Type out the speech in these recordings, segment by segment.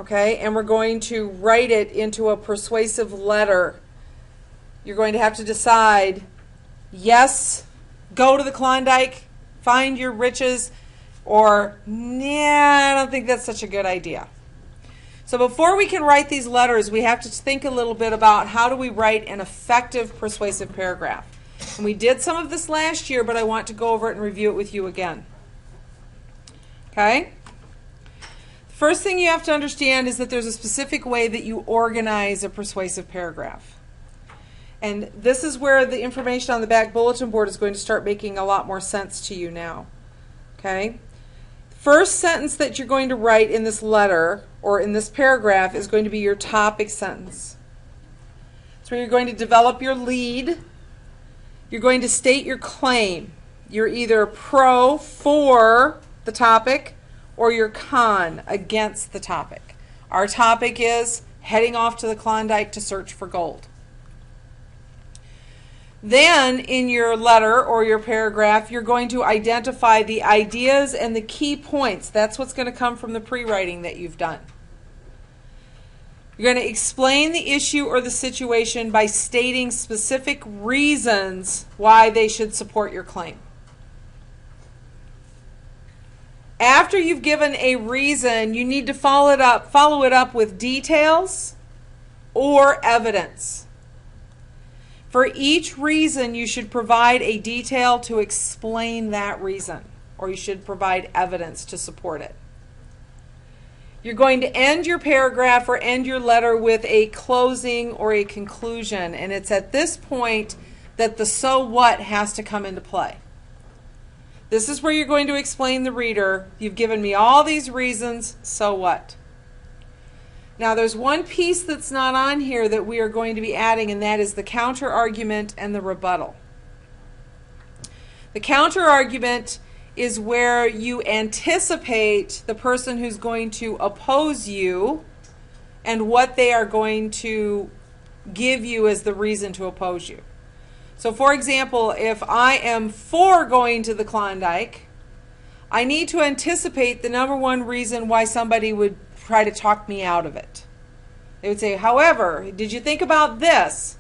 Okay, and we're going to write it into a persuasive letter. You're going to have to decide, yes, go to the Klondike, find your riches, or, nah, I don't think that's such a good idea. So before we can write these letters, we have to think a little bit about how do we write an effective persuasive paragraph. And we did some of this last year, but I want to go over it and review it with you again. Okay? The first thing you have to understand is that there's a specific way that you organize a persuasive paragraph. And this is where the information on the back bulletin board is going to start making a lot more sense to you now. Okay? First sentence that you're going to write in this letter or in this paragraph is going to be your topic sentence. It's where you're going to develop your lead. You're going to state your claim. You're either pro, for the topic, or you're con, against the topic. Our topic is heading off to the Klondike to search for gold. Then in your letter or your paragraph, you're going to identify the ideas and the key points. That's what's going to come from the pre-writing that you've done. You're going to explain the issue or the situation by stating specific reasons why they should support your claim. After you've given a reason, you need to follow it up with details or evidence. For each reason, you should provide a detail to explain that reason, or you should provide evidence to support it. You're going to end your paragraph or end your letter with a closing or a conclusion, and it's at this point that the so what has to come into play. This is where you're going to explain the reader, you've given me all these reasons, so what? Now there's one piece that's not on here that we are going to be adding, and that is the counter argument and the rebuttal. The counter argument is where you anticipate the person who's going to oppose you and what they are going to give you as the reason to oppose you. So for example, if I am for going to the Klondike, I need to anticipate the number one reason why somebody would try to talk me out of it. They would say, however, did you think about this?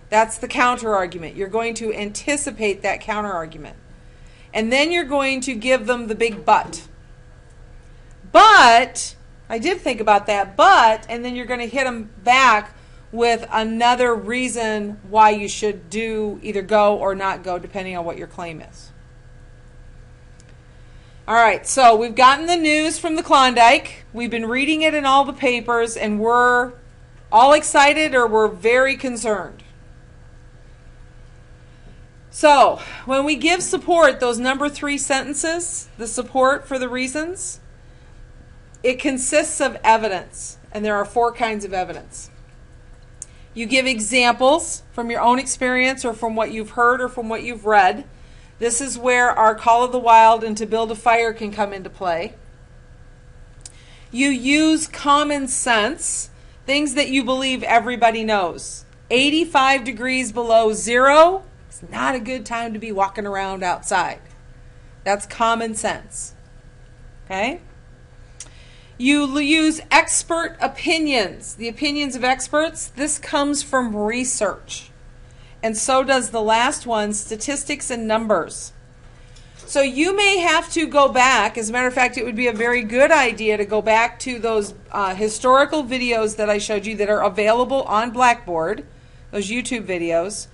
That's the counter argument. You're going to anticipate that counter argument. And then you're going to give them the big but. But, I did think about that, but, and then you're going to hit them back with another reason why you should either go or not go, depending on what your claim is. All right, so we've gotten the news from the Klondike. We've been reading it in all the papers, and we're all excited or we're very concerned. So, when we give support, those number 3 sentences, the support for the reasons, it consists of evidence, and there are 4 kinds of evidence. You give examples from your own experience or from what you've heard or from what you've read. This is where our Call of the Wild and To Build a Fire can come into play. You use common sense, things that you believe everybody knows. 85 degrees below zero, it's not a good time to be walking around outside. That's common sense. Okay? You use expert opinions, the opinions of experts. This comes from research. And so does the last one, statistics and numbers. So you may have to go back. As a matter of fact, it would be a very good idea to go back to those historical videos that I showed you that are available on Blackboard, those YouTube videos.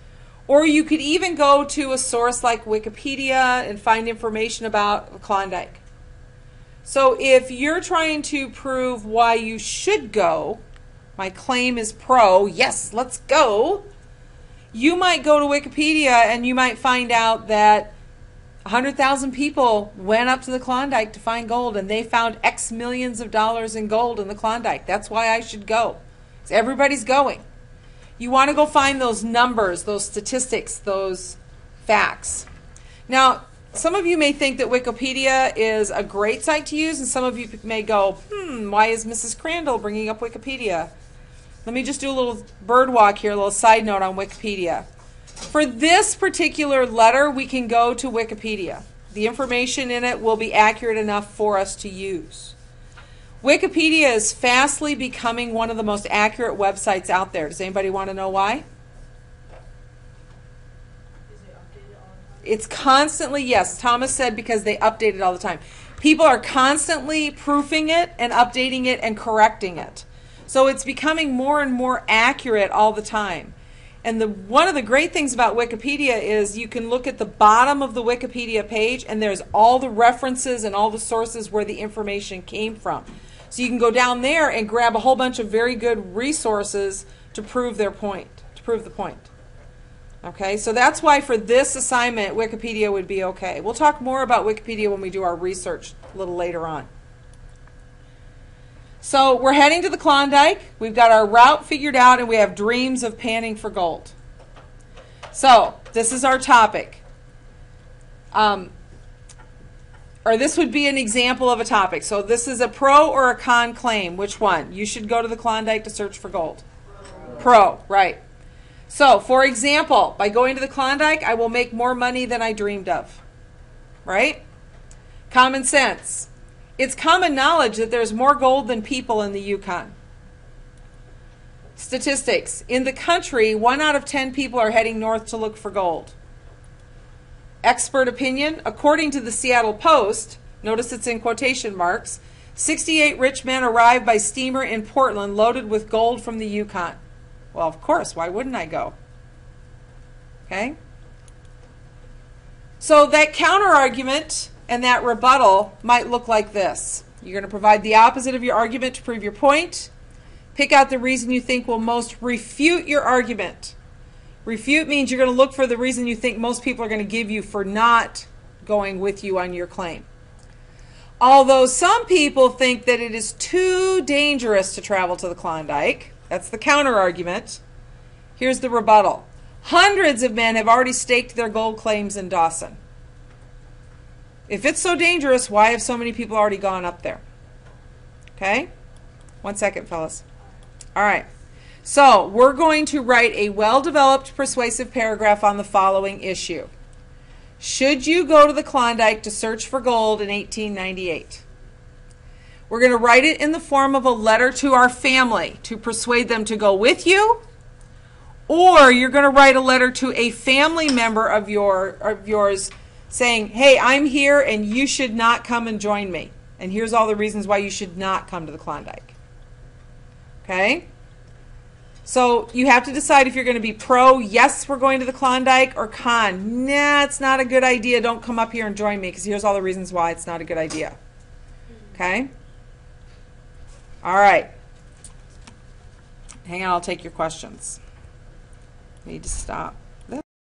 Or you could even go to a source like Wikipedia and find information about Klondike. So if you're trying to prove why you should go, my claim is pro, yes, let's go. You might go to Wikipedia and you might find out that 100,000 people went up to the Klondike to find gold, and they found X millions of dollars in gold in the Klondike. That's why I should go. Everybody's going. You want to go find those numbers, those statistics, those facts. Now, some of you may think that Wikipedia is a great site to use, and some of you may go, why is Mrs. Crandall bringing up Wikipedia? Let me just do a little bird walk here, a little side note on Wikipedia. For this particular letter, we can go to Wikipedia. The information in it will be accurate enough for us to use. Wikipedia is fastly becoming one of the most accurate websites out there. Does anybody want to know why? It's constantly, yes, Thomas said because they update it all the time. People are constantly proofing it and updating it and correcting it. So it's becoming more and more accurate all the time. And one of the great things about Wikipedia is you can look at the bottom of the Wikipedia page and there's all the references and all the sources where the information came from. So you can go down there and grab a whole bunch of very good resources to prove their point, to prove the point. Okay, so that's why for this assignment, Wikipedia would be okay. We'll talk more about Wikipedia when we do our research a little later on. So we're heading to the Klondike. We've got our route figured out, and we have dreams of panning for gold. So this is our topic. Or this would be an example of a topic. So this is a pro or a con claim. Which one? You should go to the Klondike to search for gold. Pro, right. So, for example, by going to the Klondike, I will make more money than I dreamed of. Right? Common sense. It's common knowledge that there's more gold than people in the Yukon. Statistics. In the country, 1 out of 10 people are heading north to look for gold. Expert opinion. According to the Seattle Post, notice it's in quotation marks, 68 rich men arrived by steamer in Portland loaded with gold from the Yukon. Well, of course, why wouldn't I go? Okay? So that counter-argument and that rebuttal might look like this. You're going to provide the opposite of your argument to prove your point. Pick out the reason you think will most refute your argument. Refute means you're going to look for the reason you think most people are going to give you for not going with you on your claim. Although some people think that it is too dangerous to travel to the Klondike, that's the counter-argument. Here's the rebuttal. Hundreds of men have already staked their gold claims in Dawson. If it's so dangerous, why have so many people already gone up there? Okay? 1 second, fellas. All right. So we're going to write a well-developed persuasive paragraph on the following issue. Should you go to the Klondike to search for gold in 1898? We're going to write it in the form of a letter to our family to persuade them to go with you, or you're going to write a letter to a family member of yours saying, hey, I'm here and you should not come and join me. And here's all the reasons why you should not come to the Klondike. Okay? So you have to decide if you're going to be pro, yes, we're going to the Klondike, or con, nah, it's not a good idea, don't come up here and join me, because here's all the reasons why it's not a good idea. Okay? All right. Hang on, I'll take your questions. Need to stop.